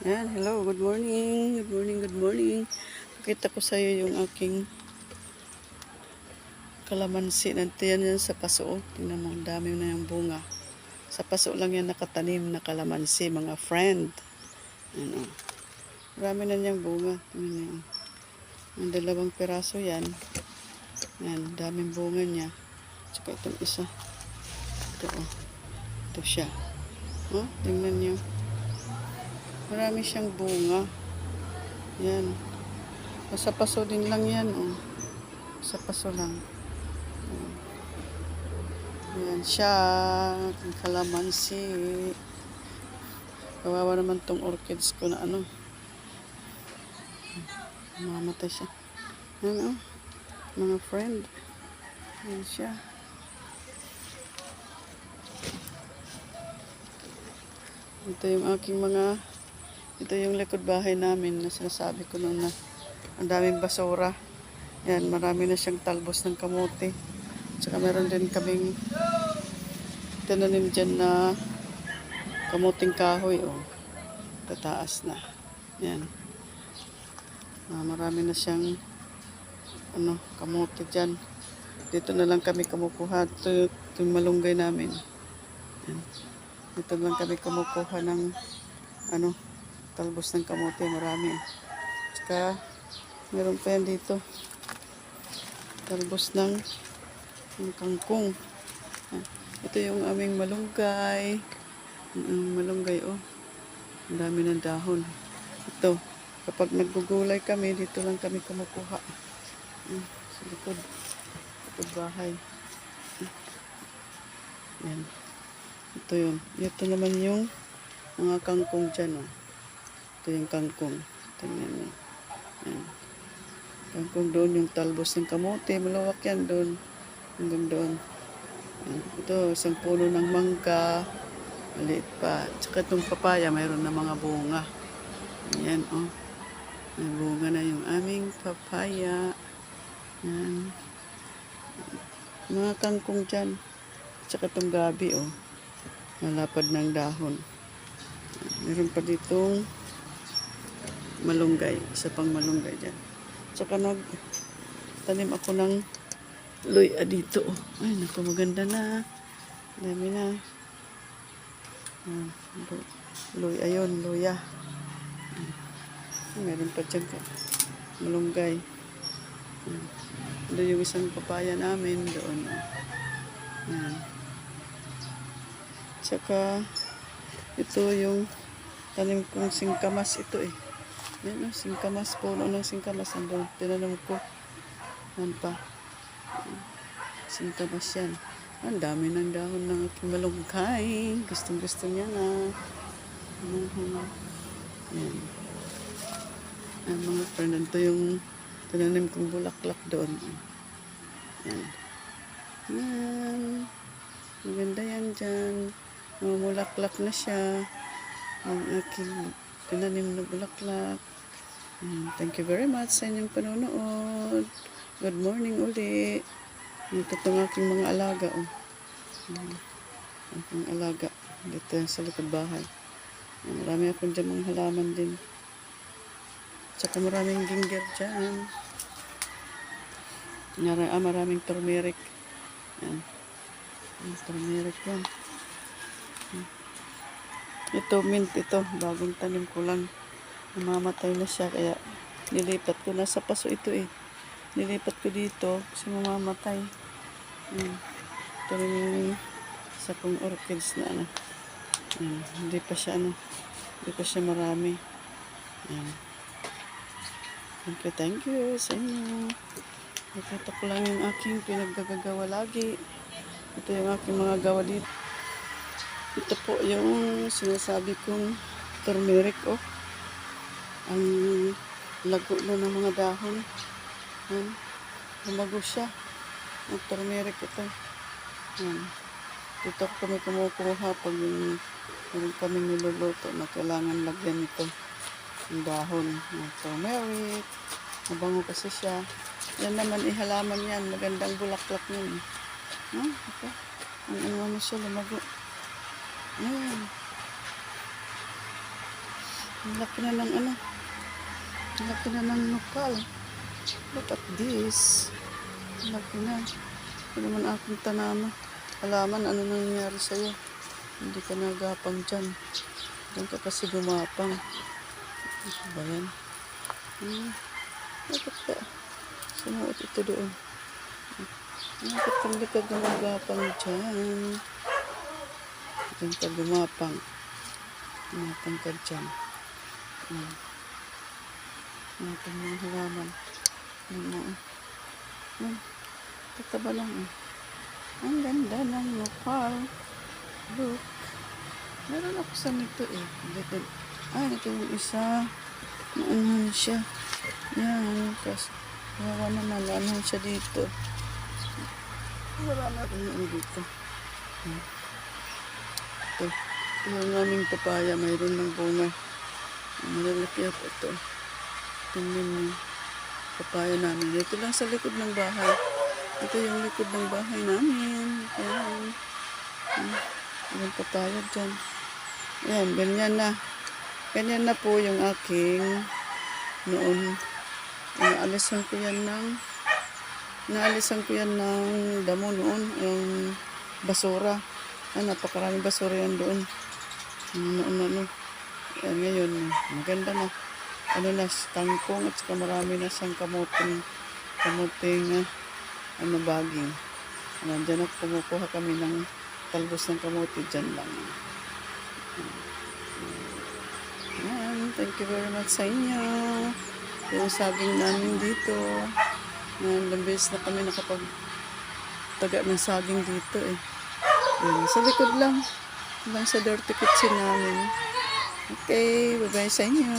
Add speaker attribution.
Speaker 1: Yan, hello, good morning. Good morning, good morning. Pakita ko sa iyo yung aking kalamansi. Nantiyan yan sa paso. Tingnan mo, ang dami na yung bunga. Sa paso lang yan nakatanim na kalamansi, mga friend. Yan, oh. Marami na niyang bunga. Tingnan niyo. Ang dalawang piraso yan. Yan, daming bunga niya. Tsaka itong isa. Ito, oh. Ito siya. Oh, tingnan niyo. Marami siyang bunga. Yan. Sa paso din lang yan, oh. Sa paso lang. Yan siya. Ang kalamansi. Kawawa naman tong orchids ko na ano. Mamatay siya. Yan, oh. Mga friend. Yan siya. Ito yung aking mga, ito yung likod bahay namin na sinasabi ko noon na ang daming basura. Yan, marami na siyang talbos ng kamote. Tsaka meron din kaming tinanim dyan na kamuting kahoy, oh. Tataas na. Yan. Marami na siyang ano, kamote dyan. Dito na lang kami kumukuha. Ito yung malunggay namin. Yan. Dito lang kami kumukuha ng ano, talbos ng kamote. Marami. Tsaka meron pa yan dito. Talbos ng kangkong. Ito yung aming malunggay. Malunggay, oh. Ang dami ng dahon. Ito, kapag naggugulay kami, dito lang kami kumukuha. Sa likod. Likod bahay. Yan. Ito yun. Ito naman yung mga kangkong dyan, oh. Ito yung kangkong. Tingnan mo. Yan. Kangkong doon, yung talbos ng kamote. Malawak yan doon. Hanggang doon. Yan. Ito, isang puno ng mangga. Maliit pa. Tsaka itong papaya, mayroon na mga bunga. Ayan, oh. May bunga na yung aming papaya. Yan. Mga kangkong dyan. Tsaka itong gabi, oh. Malapad ng dahon. Meron pa ditong malunggay. Isa pang malunggay dyan. Tsaka nagtanim ako ng luya dito. Ay, naku, maganda na. Dami na. Luya, ayun, luya. Meron pa dyan ka. Malunggay. Ito yung isang papaya namin doon. Ayan. Tsaka, ito yung tanim kong singkamas ito eh. Yan o, singkamas. Puno ng singkamas. Andun, tinanong ko. Yan pa. Singkamas yan. Ang dami ng dahon ng aking malunggay. Gustong gusto niya na. Yan. Ang mga friend, ito yung tinanim kong bulaklak doon. Yan. Yan. Maganda yan dyan. Mamulaklak na siya. Ang aking tinanim na bulaklak. Thank you very much sa inyong panonood. Good morning uli. Ito itong aking mga alaga. Oh. Aking alaga. Dito sa likod bahay. Marami akong dyan mga halaman din. Tsaka maraming ginger dyan. Maraming turmeric. Yan. Turmeric yan. Ito, mint ito. Bagong tanim ko lang. Namamatay na siya. Kaya nilipat ko. Nasa paso ito eh. Nilipat ko dito kasi mamamatay. Ito rin yung isa kong orchids na ano. Hindi pa siya ano. Hindi pa siya marami. Thank you sa inyo. Nakita ko lang yung aking pinaggagawa lagi. Ito yung aking mga gawa dito. Ito po yung sinasabi kong turmeric, oh. Ang lago na ng mga dahon. Yan. Lumago siya. Ang turmeric ito. Yan. Dito kami kumukuha pag yung kami niluluto na kailangan lagyan ito. Yung dahon ng turmeric. Mabango kasi siya. Yan naman ihalaman yan. Magandang bulaklak yun. Ito. Ang ano siya, lumago. Ayan. Ang laki na ng ano. Ang laki na ng nopal. Look at this. Ang laki na. Ito naman aking tanama. Alaman, ano nangyayari sa'yo. Hindi ka nagapang dyan. Diyan ka kasi gumapang. Ano ba yan? Bakit ka? Sinuot ito doon. Bakit hindi ka gumagapang dyan? Diyan ka gumapang. Gumapang ka dyan. Gumapang ng halaman. Tataba lang eh. Ang ganda ng nopal. Look. Meron ako sa nito eh. Ito yung isa. Naanahan siya. Yan. Kasi wala naman. Naanahan siya dito. Wala na rin ano dito. Ito. Ito yung aming papaya. Mayroon ng bunga. Malalaki ako ito. Tingnan mo. Papaya namin. Ito lang sa likod ng bahay. Ito yung likod ng bahay namin. Ayan. Yung papaya dyan. Ayan, ganyan na. Ganyan na po yung aking noon. Naalisan ko yan ng damo noon. Yung basura. Napakaraming basura yan doon. Noon. Ayan, ngayon, maganda na. Ano na, tangkong at saka marami na siyang kamuting baging. Diyan na kumukuha kami ng talbos ng kamote dyan lang. Yan, thank you very much sa inyo. Yung saging namin dito. Lambis na kami nakapagtaga ng saging dito eh. Yan, sa likod lang. Sa dirty kitchen namin. Okay, bye-bye sa inyo.